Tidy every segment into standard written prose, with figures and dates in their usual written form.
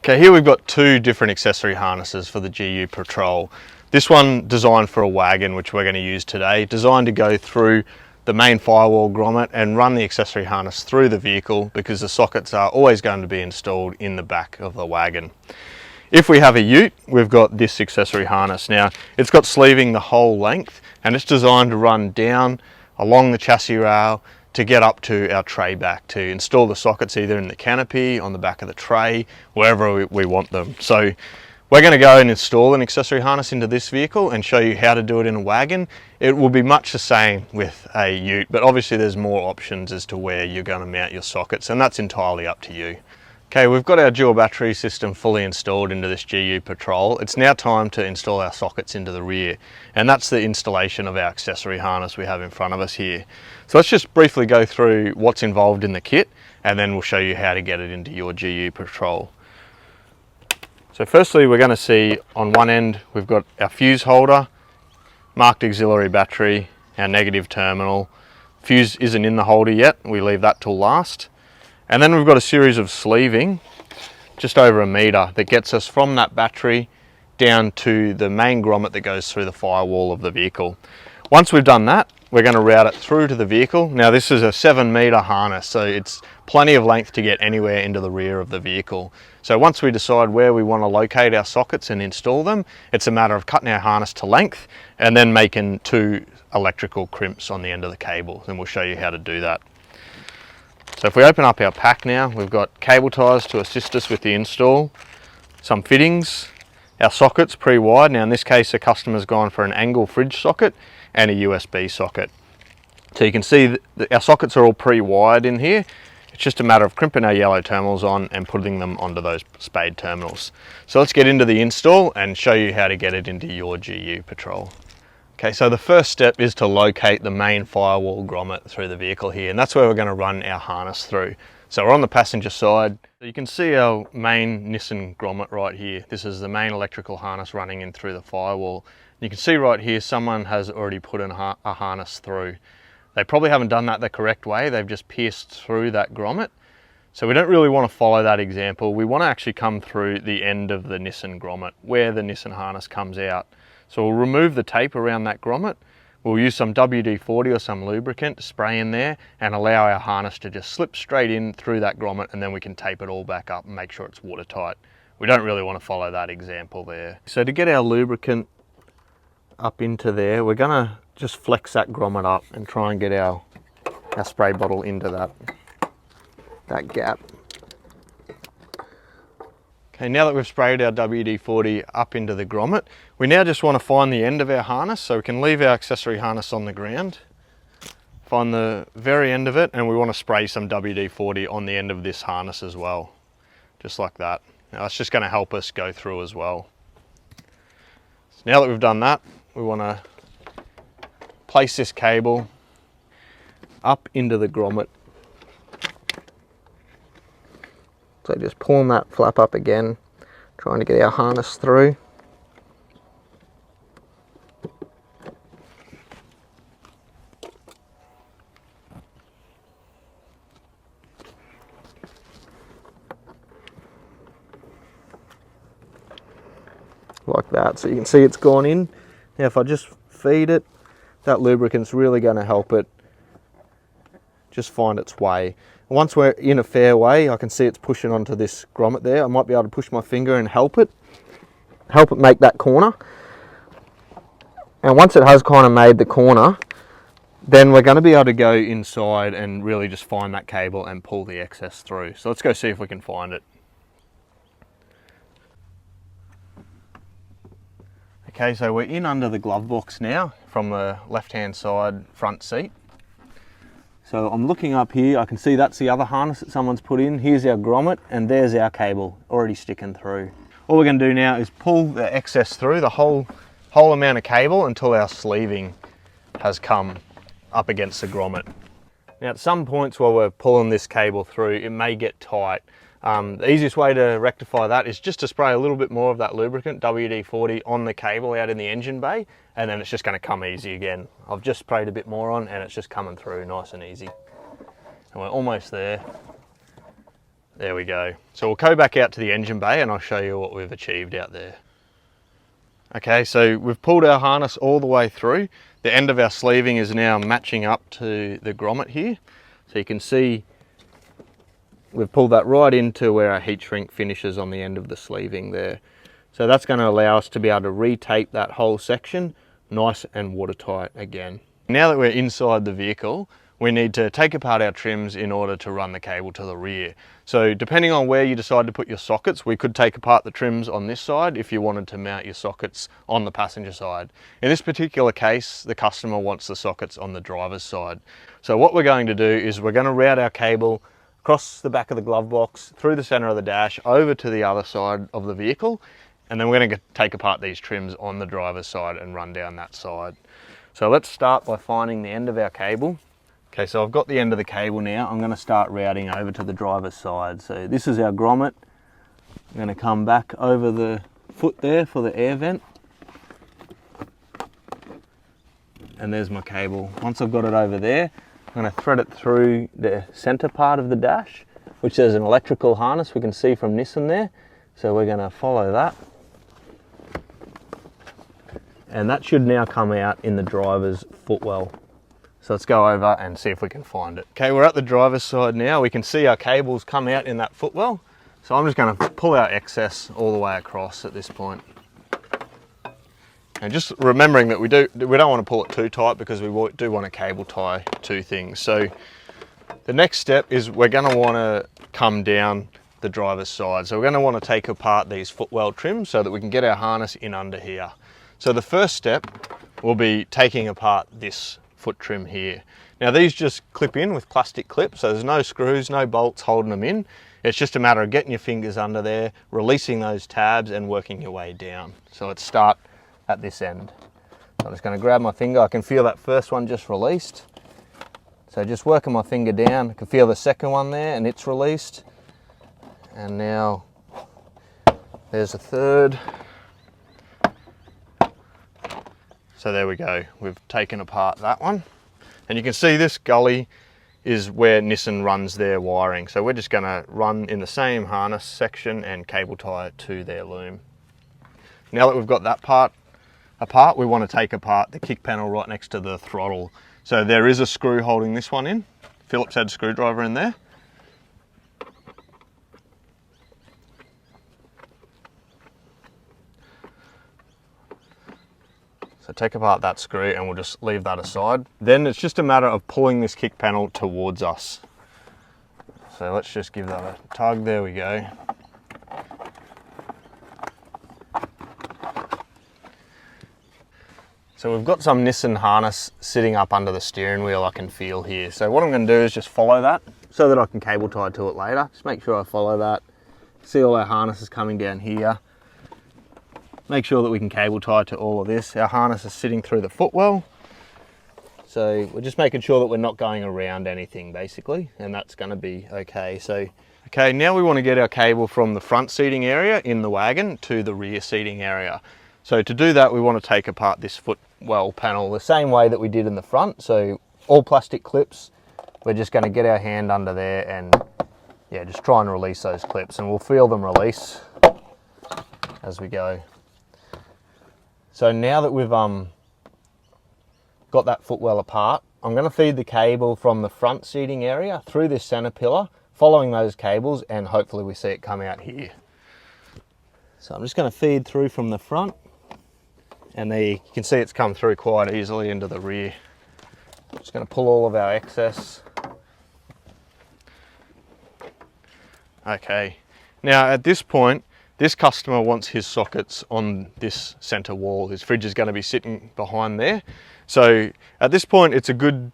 Okay, here we've got two different accessory harnesses for the GU Patrol. This one designed for a wagon, which we're going to use today, designed to go through the main firewall grommet and run the accessory harness through the vehicle because the sockets are always going to be installed in the back of the wagon. If we have a ute, we've got this accessory harness. Now, it's got sleeving the whole length and it's designed to run down along the chassis rail to get up to our tray back to install the sockets either in the canopy, on the back of the tray, wherever we want them. So we're going to go and install an accessory harness into this vehicle and show you how to do it in a wagon. It will be much the same with a ute, but obviously there's more options as to where you're going to mount your sockets, and that's entirely up to you. Okay, we've got our dual battery system fully installed into this GU Patrol. It's now time to install our sockets into the rear, and that's the installation of our accessory harness we have in front of us here. So let's just briefly go through what's involved in the kit, and then we'll show you how to get it into your GU Patrol. So firstly, we're going to see on one end we've got our fuse holder, marked auxiliary battery, our negative terminal. Fuse isn't in the holder yet, we leave that till last. And then we've got a series of sleeving, just over 1 metre, that gets us from that battery down to the main grommet that goes through the firewall of the vehicle. Once we've done that, we're going to route it through to the vehicle. Now this is a 7 metre harness, so it's plenty of length to get anywhere into the rear of the vehicle. So once we decide where we want to locate our sockets and install them, it's a matter of cutting our harness to length and then making 2 electrical crimps on the end of the cable, and we'll show you how to do that. So if we open up our pack now, we've got cable ties to assist us with the install, some fittings, our sockets pre-wired. Now in this case, the customer's gone for an angle fridge socket and a USB socket. So you can see that our sockets are all pre-wired in here. It's just a matter of crimping our yellow terminals on and putting them onto those spade terminals. So let's get into the install and show you how to get it into your GU Patrol. Okay, so the first step is to locate the main firewall grommet through the vehicle here, and that's where we're going to run our harness through. So we're on the passenger side. You can see our main Nissan grommet right here. This is the main electrical harness running in through the firewall. You can see right here someone has already put a harness through. They probably haven't done that the correct way. They've just pierced through that grommet. So we don't really want to follow that example. We want to actually come through the end of the Nissan grommet, where the Nissan harness comes out. So we'll remove the tape around that grommet. We'll use some WD-40 or some lubricant to spray in there and allow our harness to just slip straight in through that grommet, and then we can tape it all back up and make sure it's watertight. We don't really want to follow that example there. So to get our lubricant up into there, we're going to just flex that grommet up and try and get our spray bottle into that gap. Okay, now that we've sprayed our WD-40 up into the grommet, we now just want to find the end of our harness, so we can leave our accessory harness on the ground, find the very end of it, and we want to spray some WD-40 on the end of this harness as well, just like that. Now that's just going to help us go through as well. So now that we've done that, we want to place this cable up into the grommet. So just pulling that flap up again, trying to get our harness through. Like that, so you can see it's gone in. Now if I just feed it, that lubricant's really going to help it just find its way. Once we're in a fair way, I can see it's pushing onto this grommet there. I might be able to push my finger and help it make that corner. And once it has kind of made the corner, then we're going to be able to go inside and really just find that cable and pull the excess through. So let's go see if we can find it. Okay, so we're in under the glove box now from the left-hand side front seat. So I'm looking up here, I can see that's the other harness that someone's put in. Here's our grommet and there's our cable already sticking through. All we're going to do now is pull the excess through, the whole amount of cable, until our sleeving has come up against the grommet. Now at some points while we're pulling this cable through, it may get tight. The easiest way to rectify that is just to spray a little bit more of that lubricant, WD-40, on the cable out in the engine bay, and then it's just going to come easy again. I've just sprayed a bit more on and it's just coming through nice and easy. And we're almost there. There we go. So we'll go back out to the engine bay and I'll show you what we've achieved out there. Okay, so we've pulled our harness all the way through. The end of our sleeving is now matching up to the grommet here. So you can see we've pulled that right into where our heat shrink finishes on the end of the sleeving there. So that's going to allow us to be able to retape that whole section nice and watertight again. Now that we're inside the vehicle, we need to take apart our trims in order to run the cable to the rear. So depending on where you decide to put your sockets, we could take apart the trims on this side if you wanted to mount your sockets on the passenger side. In this particular case, the customer wants the sockets on the driver's side. So what we're going to do is we're going to route our cable across the back of the glove box, through the center of the dash, over to the other side of the vehicle, and then we're going to take apart these trims on the driver's side and run down that side. So let's start by finding the end of our cable. Okay, so I've got the end of the cable now. I'm going to start routing over to the driver's side. So this is our grommet. I'm going to come back over the foot there for the air vent. And there's my cable. Once I've got it over there, I'm going to thread it through the center part of the dash, which there's an electrical harness we can see from Nissan there. So we're going to follow that. And that should now come out in the driver's footwell. So let's go over and see if we can find it. Okay, we're at the driver's side now. We can see our cables come out in that footwell. So I'm just going to pull our excess all the way across at this point. And just remembering that we don't want to pull it too tight because we do want to cable tie two things. So the next step is we're going to want to come down the driver's side. So we're going to want to take apart these footwell trims so that we can get our harness in under here. So the first step will be taking apart this foot trim here. Now these just clip in with plastic clips, so there's no screws, no bolts holding them in. It's just a matter of getting your fingers under there, releasing those tabs and working your way down. So let's start at this end. So I'm just going to grab my finger. I can feel that first one just released. So just working my finger down, I can feel the second one there and it's released. And now there's a third. So there we go, we've taken apart that one. And you can see this gully is where Nissan runs their wiring. So we're just gonna run in the same harness section and cable tie it to their loom. Now that we've got that part apart, we want to take apart the kick panel right next to the throttle. So there is a screw holding this one in. Phillips head screwdriver in there. So take apart that screw and we'll just leave that aside. Then it's just a matter of pulling this kick panel towards us. So let's just give that a tug, there we go. So we've got some Nissan harness sitting up under the steering wheel I can feel here. So what I'm going to do is just follow that so that I can cable tie to it later. Just make sure I follow that. See all our harnesses coming down here. Make sure that we can cable tie to all of this. Our harness is sitting through the footwell. So we're just making sure that we're not going around anything basically, and that's going to be okay. So, okay, now we want to get our cable from the front seating area in the wagon to the rear seating area. So to do that, we want to take apart this footwell panel the same way that we did in the front. So all plastic clips, we're just going to get our hand under there and yeah, just try and release those clips, and we'll feel them release as we go. So now that we've got that footwell apart, I'm going to feed the cable from the front seating area through this center pillar, following those cables, and hopefully we see it come out here. So I'm just going to feed through from the front, and there you can see it's come through quite easily into the rear. I'm just going to pull all of our excess. Okay, now at this point, this customer wants his sockets on this center wall. His fridge is going to be sitting behind there. So at this point, it's a good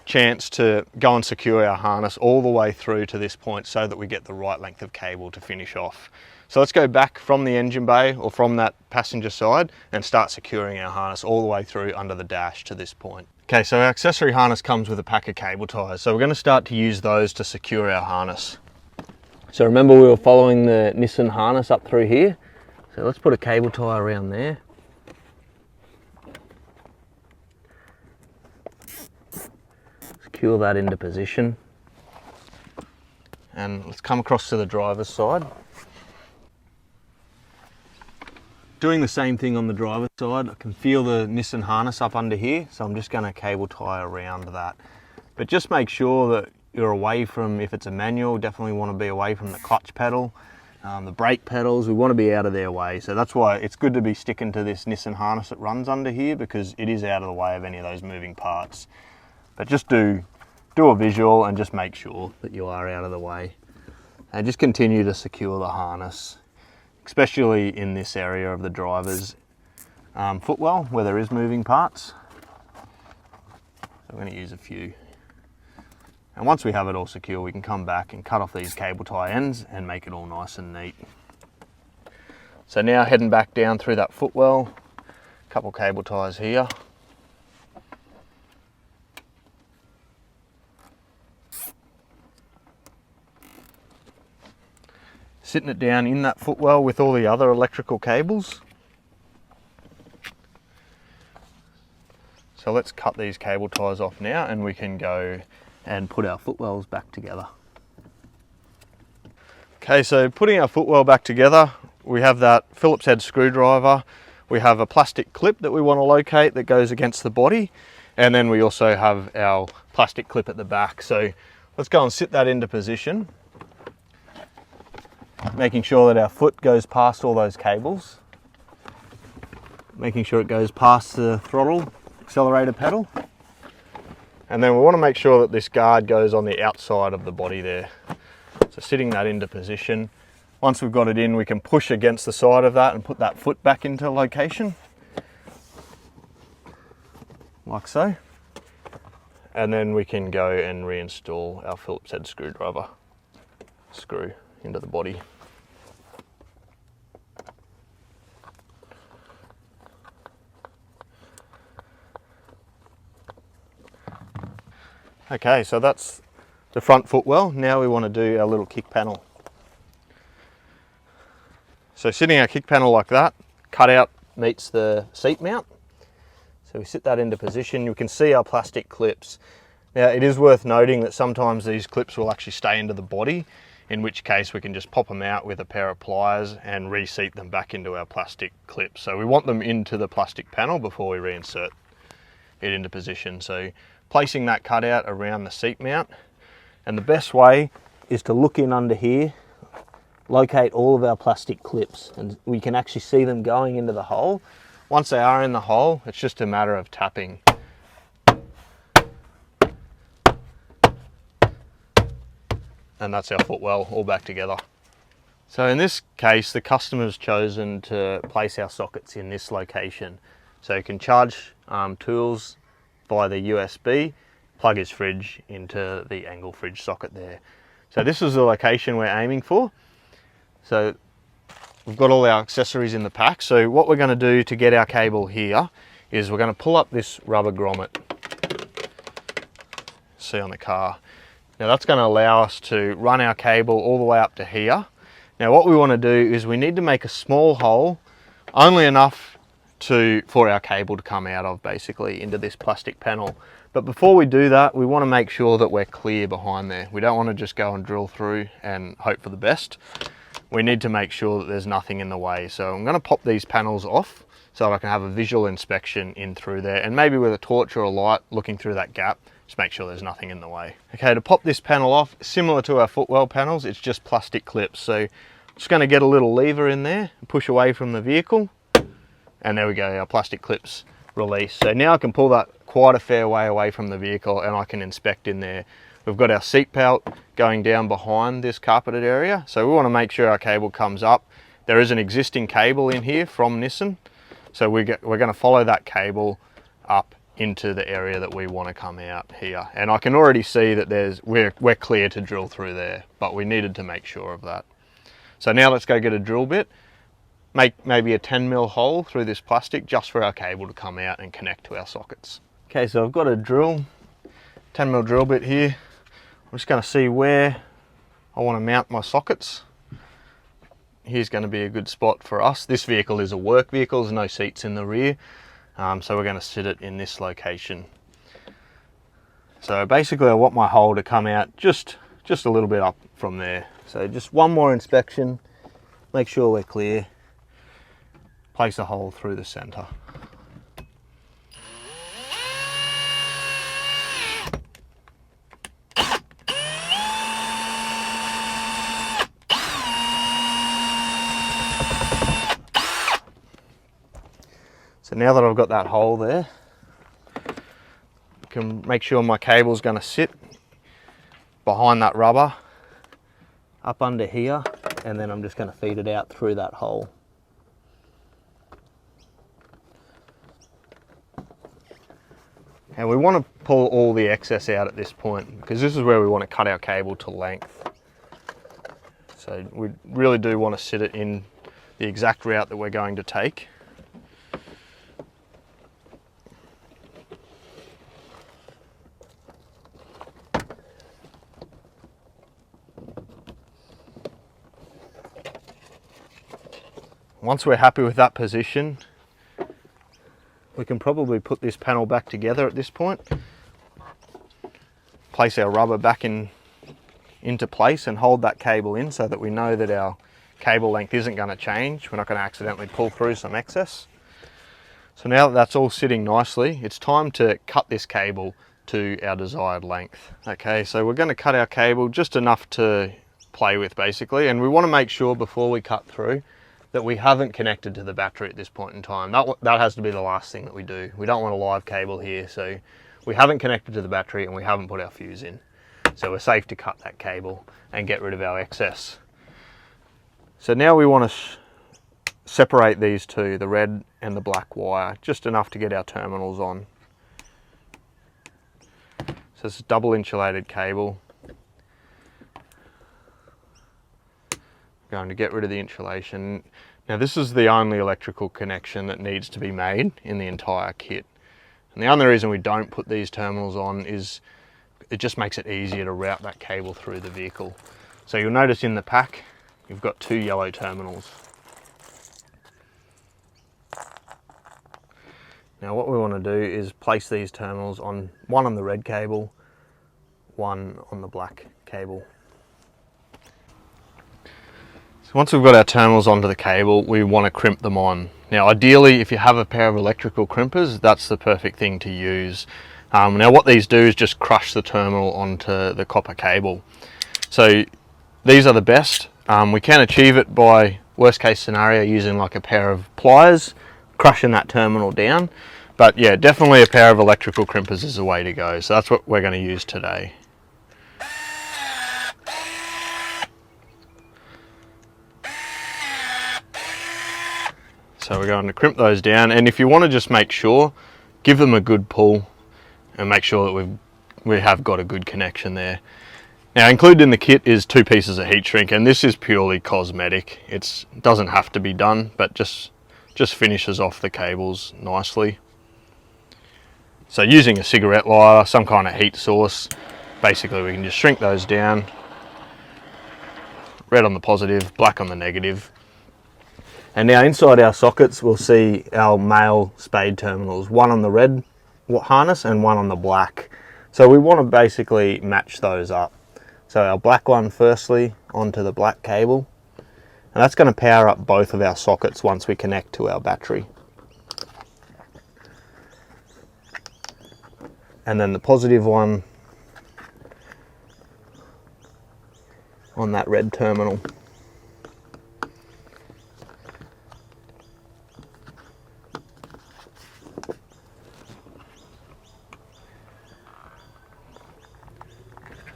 chance to go and secure our harness all the way through to this point so that we get the right length of cable to finish off. So let's go back from the engine bay or from that passenger side and start securing our harness all the way through under the dash to this point. Okay, so our accessory harness comes with a pack of cable ties. So we're going to start to use those to secure our harness. So remember, we were following the Nissan harness up through here. So let's put a cable tie around there. Secure that into position. And let's come across to the driver's side. Doing the same thing on the driver's side. I can feel the Nissan harness up under here, so I'm just going to cable tie around that. But just make sure that you're away from, if it's a manual, definitely want to be away from the clutch pedal, the brake pedals. We want to be out of their way. So that's why it's good to be sticking to this Nissan harness that runs under here, because it is out of the way of any of those moving parts. But just do a visual and just make sure that you are out of the way. And just continue to secure the harness, especially in this area of the driver's footwell where there is moving parts. So I'm going to use a few. And once we have it all secure, we can come back and cut off these cable tie ends and make it all nice and neat. So now heading back down through that footwell, a couple cable ties here. Sitting it down in that footwell with all the other electrical cables. So let's cut these cable ties off now and we can go and put our footwells back together. Okay, so putting our footwell back together, we have that Phillips head screwdriver, we have a plastic clip that we want to locate that goes against the body, and then we also have our plastic clip at the back. So let's go and sit that into position, making sure that our foot goes past all those cables, making sure it goes past the throttle accelerator pedal. And then we want to make sure that this guard goes on the outside of the body there. So sitting that into position. Once we've got it in, we can push against the side of that and put that foot back into location. Like so. And then we can go and reinstall our Phillips head screwdriver screw into the body. Okay, so that's the front footwell. Now we want to do our little kick panel. So sitting our kick panel like that, cutout meets the seat mount. So we sit that into position. You can see our plastic clips. Now it is worth noting that sometimes these clips will actually stay into the body, in which case we can just pop them out with a pair of pliers and reseat them back into our plastic clips. So we want them into the plastic panel before we reinsert it into position. So placing that cutout around the seat mount, and the best way is to look in under here, locate all of our plastic clips, and we can actually see them going into the hole. Once they are in the hole, it's just a matter of tapping. And that's our footwell all back together. So in this case, the customer's chosen to place our sockets in this location. So you can charge tools via the USB, plug his fridge into the angle fridge socket there. So this is the location we're aiming for. So we've got all our accessories in the pack. So what we're going to do to get our cable here is we're going to pull up this rubber grommet. See on the car. Now that's going to allow us to run our cable all the way up to here. Now what we want to do is we need to make a small hole, only enough for our cable to come out of, basically into this plastic panel. But before we do that, we want to make sure that we're clear behind there. We don't want to just go and drill through and hope for the best. We need to make sure that there's nothing in the way. So I'm going to pop these panels off so that I can have a visual inspection in through there, and maybe with a torch or a light looking through that gap, just make sure there's nothing in the way. Okay, to pop this panel off, similar to our footwell panels, it's just plastic clips. So I'm just going to get a little lever in there and push away from the vehicle. And there we go, our plastic clips release. So now I can pull that quite a fair way away from the vehicle and I can inspect in there. We've got our seat belt going down behind this carpeted area. So we want to make sure our cable comes up. There is an existing cable in here from Nissan. So we're going to follow that cable up into the area that we want to come out here. And I can already see that we're clear to drill through there, but we needed to make sure of that. So now let's go get a drill bit. Make maybe a 10mm hole through this plastic just for our cable to come out and connect to our sockets. Okay, so I've got a 10mm drill bit here. I'm just going to see where I want to mount my sockets. Here's going to be a good spot for us. This vehicle is a work vehicle, there's no seats in the rear. So we're going to sit it in this location. So basically I want my hole to come out just just a little bit up from there. So just one more inspection, make sure we're clear, place a hole through the center. So now that I've got that hole there, I can make sure my cable's going to sit behind that rubber, up under here, and then I'm just going to feed it out through that hole. And we want to pull all the excess out at this point, because this is where we want to cut our cable to length. So we really do want to sit it in the exact route that we're going to take. Once we're happy with that position, we can probably put this panel back together at this point. Place our rubber back into place and hold that cable in so that we know that our cable length isn't going to change. We're not going to accidentally pull through some excess. So now that that's all sitting nicely, it's time to cut this cable to our desired length. Okay, so we're going to cut our cable just enough to play with basically, and we want to make sure before we cut through that we haven't connected to the battery at this point in time. That has to be the last thing that we do. We don't want a live cable here, so we haven't connected to the battery and we haven't put our fuse in. So we're safe to cut that cable and get rid of our excess. So now we want to separate these two, the red and the black wire, just enough to get our terminals on. So it's a double insulated cable. Going to get rid of the insulation. Now this is the only electrical connection that needs to be made in the entire kit. And the only reason we don't put these terminals on is it just makes it easier to route that cable through the vehicle. So you'll notice in the pack, you've got 2 yellow terminals. Now what we want to do is place these terminals on, one on the red cable, one on the black cable. Once we've got our terminals onto the cable, we want to crimp them on. Now ideally, if you have a pair of electrical crimpers, that's the perfect thing to use. Now what these do is just crush the terminal onto the copper cable. So these are the best. We can achieve it by, worst case scenario, using like a pair of pliers, crushing that terminal down. But yeah, definitely a pair of electrical crimpers is the way to go. So that's what we're going to use today. So we're going to crimp those down, and if you want to just make sure, give them a good pull and make sure that we have got a good connection there. Now included in the kit is 2 pieces of heat shrink, and this is purely cosmetic. It doesn't have to be done, but just finishes off the cables nicely. So using a cigarette lighter, some kind of heat source, basically we can just shrink those down. Red on the positive, black on the negative. And now inside our sockets, we'll see our male spade terminals, one on the red harness and one on the black. So we want to basically match those up. So our black one firstly onto the black cable, and that's going to power up both of our sockets once we connect to our battery. And then the positive one on that red terminal.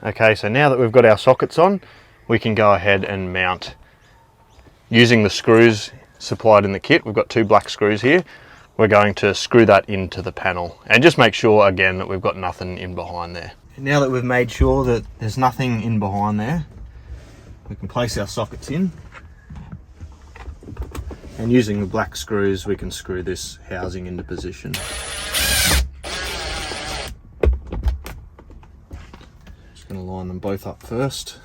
Okay, so now that we've got our sockets on, we can go ahead and mount. Using the screws supplied in the kit, we've got 2 black screws here. We're going to screw that into the panel and just make sure again that we've got nothing in behind there. Now that we've made sure that there's nothing in behind there, we can place our sockets in. And using the black screws, we can screw this housing into position. Going to line them both up first.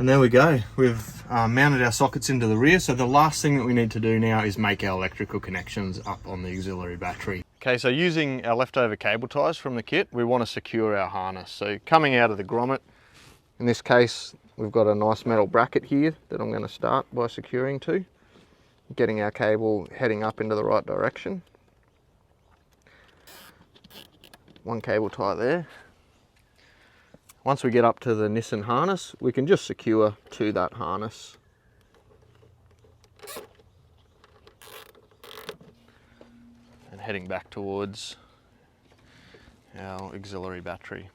And there we go. We've mounted our sockets into the rear. So the last thing that we need to do now is make our electrical connections up on the auxiliary battery. Okay, so using our leftover cable ties from the kit, we want to secure our harness. So coming out of the grommet, in this case, we've got a nice metal bracket here that I'm going to start by securing to, getting our cable heading up into the right direction. One cable tie there. Once we get up to the Nissan harness, we can just secure to that harness. And heading back towards our auxiliary battery.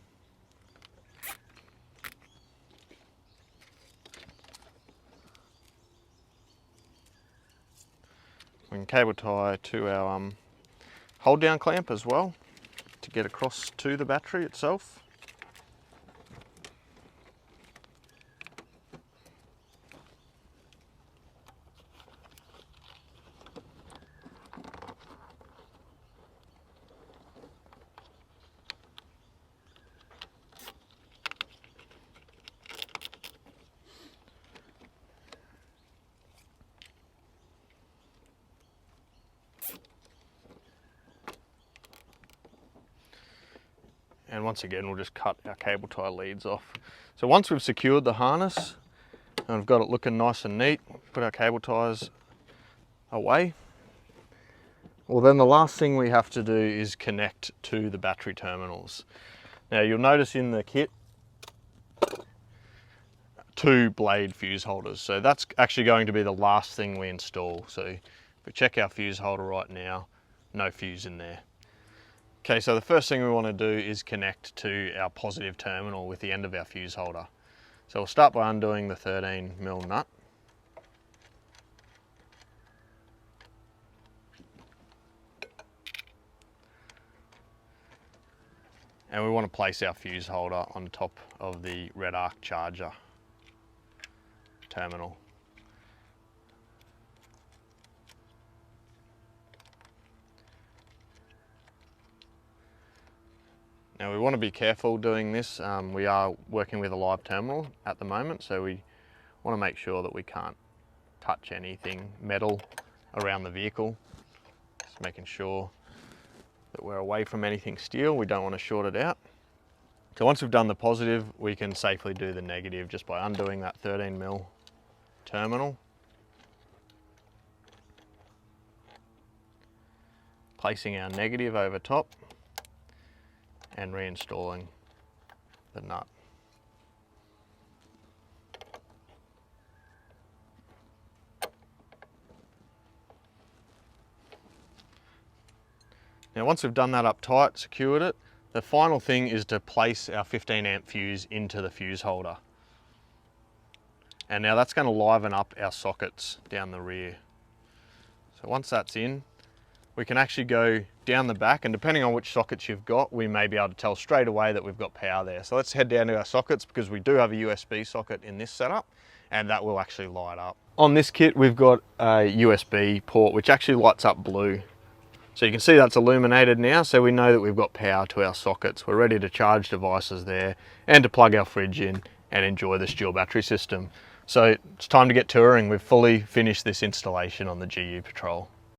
We can cable tie to our hold down clamp as well to get across to the battery itself. And once again, we'll just cut our cable tie leads off. So once we've secured the harness and we've got it looking nice and neat, put our cable ties away. Well, then the last thing we have to do is connect to the battery terminals. Now you'll notice in the kit, 2 blade fuse holders. So that's actually going to be the last thing we install. So if we check our fuse holder right now, no fuse in there. Okay, so the first thing we want to do is connect to our positive terminal with the end of our fuse holder. So we'll start by undoing the 13mm nut. And we want to place our fuse holder on top of the red arc charger terminal. Now we want to be careful doing this. We are working with a live terminal at the moment, so we want to make sure that we can't touch anything metal around the vehicle. Just making sure that we're away from anything steel. We don't want to short it out. So once we've done the positive, we can safely do the negative just by undoing that 13mm terminal. Placing our negative over top and reinstalling the nut. Now once we've done that up tight, secured it, the final thing is to place our 15 amp fuse into the fuse holder. And now that's going to liven up our sockets down the rear. So once that's in, we can actually go down the back, and depending on which sockets you've got, we may be able to tell straight away that we've got power there. So let's head down to our sockets, because we do have a USB socket in this setup, and that will actually light up. On this kit, we've got a USB port, which actually lights up blue. So you can see that's illuminated now, so we know that we've got power to our sockets. We're ready to charge devices there, and to plug our fridge in and enjoy this dual battery system. So it's time to get touring. We've fully finished this installation on the GU Patrol.